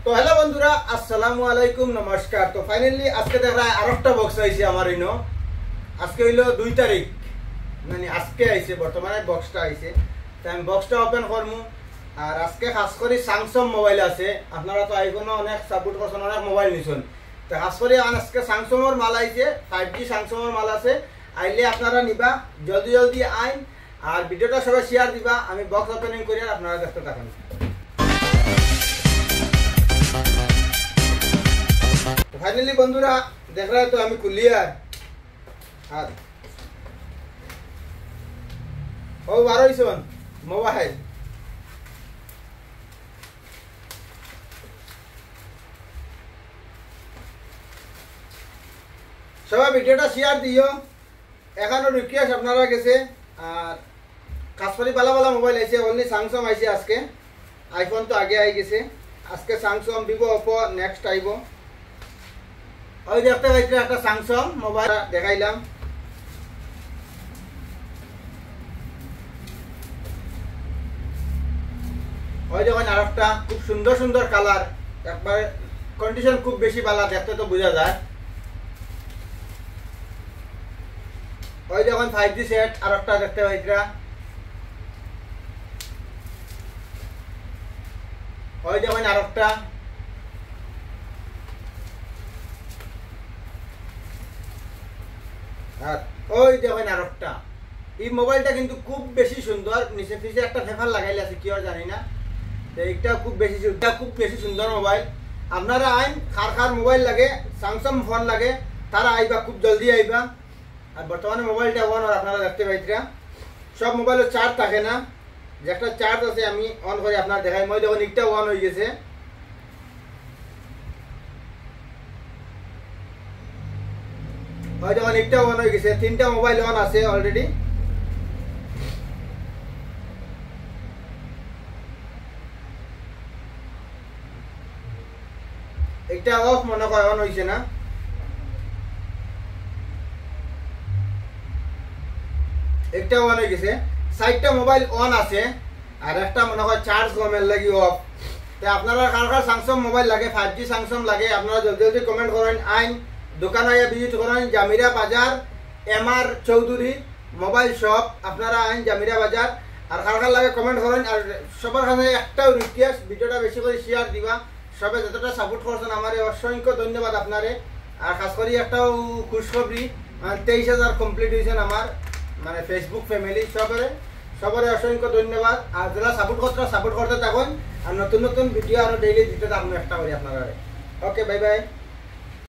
তো হ্যালো বন্ধুরা, আসসালামু আলাইকুম, নমস্কার। তো ফাইনালি আজকে দেখা আরেকটা বক্স আইছে আমার ইনো। আজকে হইলো 2 তারিখ, মানে আজকে আইছে, বর্তমানে বক্সটা আইছে। তো আমি বক্সটা ওপেন করবো। আর আজকে খাস করে স্যামসাং মোবাইল আছে। আপনারা তো আইফোনও অনেক সাপোর্ট করছেন, অনেক মোবাইল নিছেন। তো খাস করে আজকে স্যামসাংয়ের মাল আইছে, 5G স্যামসাংয়ের মাল আছে। আইলে আপনারা নিবা, জলদি জলদি আইন। আর ভিডিওটা সবাই শেয়ার দিবা। আমি বক্স ওপেনিং করি আর আপনারা দেখতে থাকেন। ফাইনালি বন্ধুরা দেখ रहे তো আমি ক্লিয়ার। আর ও বারোইছন মোবাইল সবাই ভিডিওটা শেয়ার দিও। এখনো রিকোয়েস্ট আপনারা গেছে। আর কাশপালি বালা বালা মোবাইল আইছে, অনলি স্যামসাং আইছে আজকে। আইফোন তো আগে আই গেছে। আজকে স্যামসাং, ভিভো, ওপো নেক্সট আইব। ওই দেখতে পাইছি একটা স্যামসাং মোবাইল দেখাইলাম। ওই দেখুন আরেকটা খুব সুন্দর সুন্দর কালার, একবার কন্ডিশন খুব বেশি ভালো, দেখতে তো বোঝা যায়। ওই দেখুন 5G সেট আরেকটা দেখতে পাইছিরা। ওই দেখুন আরেকটা। আর ওই দেখুন আরেকটা। এই মোবাইলটা কিন্তু খুব বেশি সুন্দর, নিচে পিছে একটা পেপার লাগাইলে আছে কি আর জানি না। তো এইটা খুব বেশি সুন্দর মোবাইল। আপনারা আইন, খার মোবাইল লাগে, স্যামসাং ফোন লাগে, তারা আইবা, খুব জলদি আইবা। আর বর্তমানে মোবাইলটা অন, আর আপনারা দেখতে পাইছিরা সব মোবাইলের চার্জ থাকে না, যে একটা চার্জ আছে আমি অন করে আপনারা দেখাই। মই দেখুন একটা অন হয়ে গেছে। ওই দেখুন একটা অন হয়ে গেছে, 3টা মোবাইল অন আছে অলরেডি। একটা অফ মনে হয়, অন হইছে না। একটা অন হয়ে গেছে, 4টা মোবাইল অন আছে, আর একটা মনে হয় চার্জ কমের লাগি অফ। তো আপনারা কার স্যামসাং মোবাইল লাগে, 5G স্যামসাং লাগে, আপনারা জলদি জলদি কমেন্ট করেন। আইন দোকান আইয়া ভিজিট করেন, জামিরা বাজার, MR চৌধুরী মোবাইল শপ। আপনারা আইন জামিরা বাজার। আর কার লাগে কমেন্ট করেন। আর সবার কাছে একটাও রিকোয়েস্ট, ভিডিওটা বেশি করে শেয়ার দিবা। সবাই যতটা সাপোর্ট করছেন আমার অসংখ্য ধন্যবাদ আপনারে। আর খাস করে একটাও খুশখবরি, 23,000 কমপ্লিট হয়েছেন আমার, মানে ফেসবুক ফ্যামিলি। সবারে অসংখ্য ধন্যবাদ। আর যারা সাপোর্ট করতে থাকুন। আর নতুন নতুন ভিডিও আরো ডেইলি দিতে থাকুন একটা করে আপনারা। ওকে, বাই বাই।